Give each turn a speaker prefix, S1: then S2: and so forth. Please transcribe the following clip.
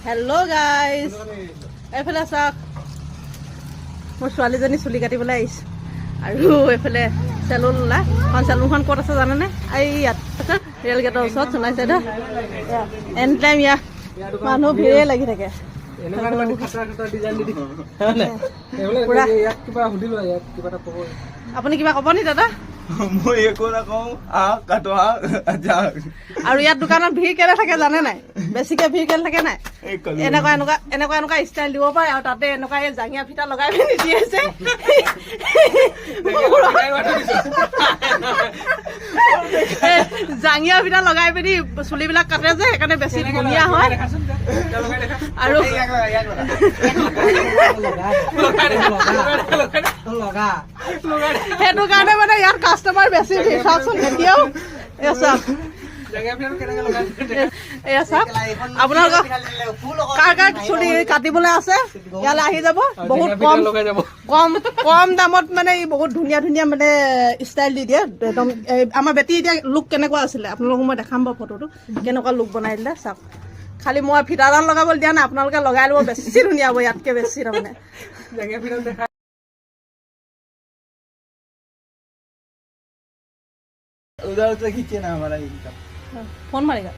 S1: Hello' guys, এইফালে চাওক মোৰ ছোৱালীজনী চুলি কাটিবলৈ আহিছে আৰু এইফালে চেলুন ওলাই চেলুনখন ক'ত আছে জানেনে? এই ইয়াত আছে, ৰেল গেটৰ ওচৰত সোণাই চাইডত। এনি টাইম ইয়াত মানুহ ভিৰে লাগি থাকে। আপুনি কিবা ক'ব নি দাদা?
S2: মই একো নকওঁ,
S1: আৰু ইয়াত দোকানত ভিৰ কেলে থাকে জানে নাই? বেছিকে ভিৰ কেলে থাকে নাই? এনেকুৱা ষ্টাইল দিব পাৰে আৰু তাতে এনেকুৱা এই জাঙিয়া ফিটা লগাই পিনি দি আছে। জাঙিয়া ফিটা লগাই পিনি চুলিবিলাক কাটে যে, সেইকাৰণে বেছি ধুনীয়া হয়। আৰু সেইটো কাৰণে মানে ইয়াত কাষ্টমাৰ বেছি ভিৰ। চাওকচোন এতিয়াও এয়া চাওক, আপোনালোকৰ কাৰ কাৰ চুলি কাটিবলৈ আছে ইয়ালৈ আহি যাব। বহুত কম দামত মানে বহুত ধুনীয়া ধুনীয়া মানে ষ্টাইল দি দিয়ে একদম। আমাৰ বেটী এতিয়া লুক কেনেকুৱা আছিলে আপোনালোকক মই দেখাম বাৰু ফটোটো, কেনেকুৱা লুক বনাই দিলে চাওক। খালি মই ফিটাডাল লগাবলৈ দিয়া নাই, আপোনালোকে লগাই ল'ব, বেছি ধুনীয়া হ'ব ইয়াতকে বেছি। তাৰমানে
S2: उधर से खींचे ना हमारा
S1: ফোন মাৰিবা।